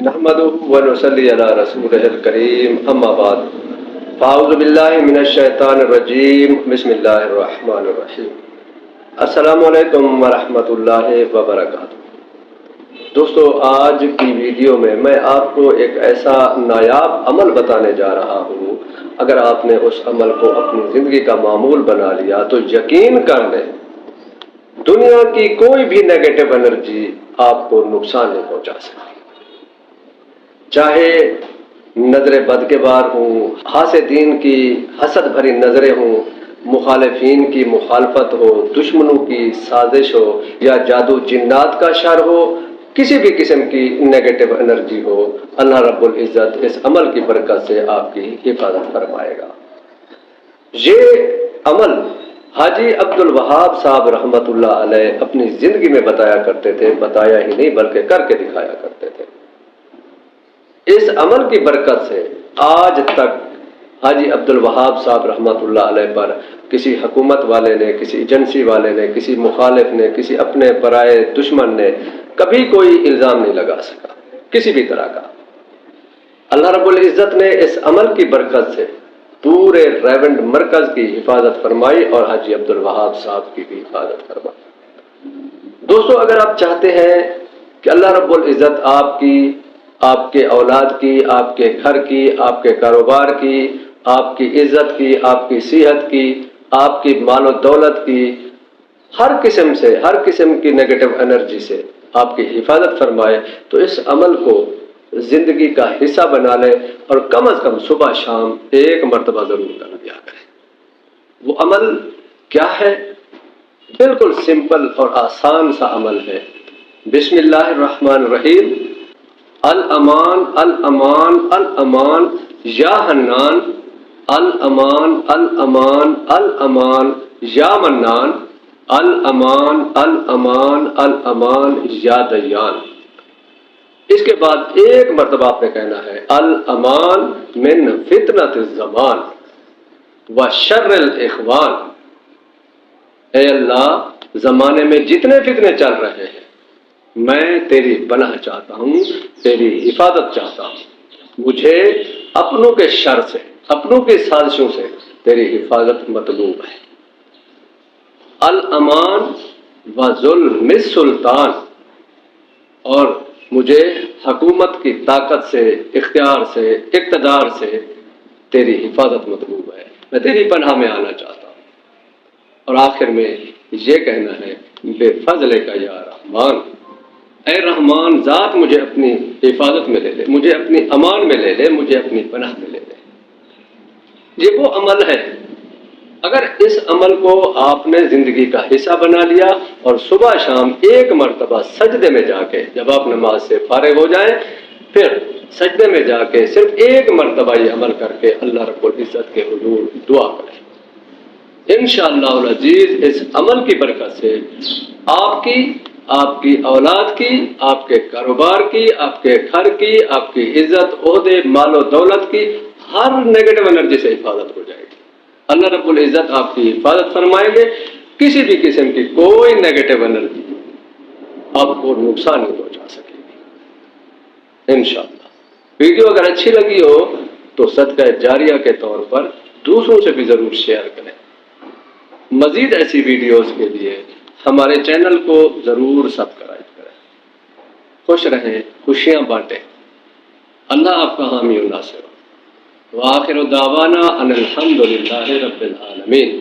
نحمدہ ونصلی علی رسولہ الکریم اما بعد فاعوذ باللہ من الشیطان الرجیم بسم اللہ الرحمن الرحیم السلام علیکم ورحمۃ اللہ وبرکاتہ۔ دوستو، آج کی ویڈیو میں آپ کو ایک ایسا نایاب عمل بتانے جا رہا ہوں۔ اگر آپ نے اس عمل کو اپنی زندگی کا معمول بنا لیا تو یقین کر لیں دنیا کی کوئی بھی نیگیٹو انرجی آپ کو نقصان نہیں پہنچا سکتی، چاہے نظر بد کے بار ہوں، حاسدین کی حسد بھری نظریں ہوں، مخالفین کی مخالفت ہو، دشمنوں کی سازش ہو، یا جادو جنات کا شر ہو، کسی بھی قسم کی نیگیٹو انرجی ہو، اللہ رب العزت اس عمل کی برکت سے آپ کی حفاظت فرمائے گا۔ یہ عمل حاجی عبد الوہاب صاحب رحمۃ اللہ علیہ اپنی زندگی میں بتایا کرتے تھے، بتایا ہی نہیں بلکہ کر کے دکھایا کرتے تھے۔ اس عمل کی برکت سے آج تک حاجی عبد الوہاب صاحب رحمۃ اللہ علیہ پر کسی حکومت والے نے، کسی ایجنسی والے نے، کسی مخالف نے، کسی اپنے پرائے دشمن نے کبھی کوئی الزام نہیں لگا سکا، کسی بھی طرح کا۔ اللہ رب العزت نے اس عمل کی برکت سے پورے ریونڈ مرکز کی حفاظت فرمائی اور حاجی عبد الوہاب صاحب کی بھی حفاظت فرمائی۔ دوستو، اگر آپ چاہتے ہیں کہ اللہ رب العزت آپ کی، آپ کے اولاد کی، آپ کے گھر کی، آپ کے کاروبار کی، آپ کی عزت کی، آپ کی صحت کی، آپ کی مال و دولت کی، ہر قسم سے، ہر قسم کی نیگیٹو انرجی سے آپ کی حفاظت فرمائے، تو اس عمل کو زندگی کا حصہ بنا لے اور کم از کم صبح شام ایک مرتبہ ضرور کر لیا کریں۔ وہ عمل کیا ہے؟ بالکل سمپل اور آسان سا عمل ہے۔ بسم اللہ الرحمن الرحیم۔ الامان الامان الامان یا حنان، الامان الامان الامان یا منان، الامان الامان الامان یا دیان۔ اس کے بعد ایک مرتبہ آپ نے کہنا ہے الامان من فتنۃ الزمان و شر الاخوان۔ اے اللہ، زمانے میں جتنے فتنے چل رہے ہیں میں تیری پناہ چاہتا ہوں، تیری حفاظت چاہتا ہوں۔ مجھے اپنوں کے شر سے، اپنوں کی سازشوں سے تیری حفاظت مطلوب ہے۔ الامان و ظلم السلطان، اور مجھے حکومت کی طاقت سے، اختیار سے، اقتدار سے تیری حفاظت مطلوب ہے، میں تیری پناہ میں آنا چاہتا ہوں۔ اور آخر میں یہ کہنا ہے بے فضل کا یا رحمان، اے رحمان ذات مجھے اپنی حفاظت میں لے لے، مجھے اپنی امان میں لے لے، مجھے اپنی پناہ میں لے لے۔ یہ وہ عمل ہے، اگر اس عمل کو آپ نے زندگی کا حصہ بنا لیا اور صبح شام ایک مرتبہ سجدے میں جا کے، جب آپ نماز سے فارغ ہو جائیں پھر سجدے میں جا کے صرف ایک مرتبہ یہ عمل کر کے اللہ رب العزت کے حضور دعا کریں، انشاءاللہ العزیز اس عمل کی برکت سے آپ کی اولاد کی، آپ کے کاروبار کی، آپ کے گھر کی، آپ کی عزت، عہدے، مال و دولت کی ہر نیگیٹو انرجی سے حفاظت ہو جائے گی۔ اللہ رب العزت آپ کی حفاظت فرمائیں گے، کسی بھی قسم کی کوئی نیگیٹو انرجی آپ کو نقصان نہیں پہنچا سکے گی انشاءاللہ۔ ویڈیو اگر اچھی لگی ہو تو صدقہ جاریہ کے طور پر دوسروں سے بھی ضرور شیئر کریں۔ مزید ایسی ویڈیوز کے لیے ہمارے چینل کو ضرور سبسکرائب کریں۔ خوش رہیں، خوشیاں بانٹیں۔ اللہ آپ کا حامی و ناصر۔ وآخر دعوانا ان الحمد للہ رب العالمین۔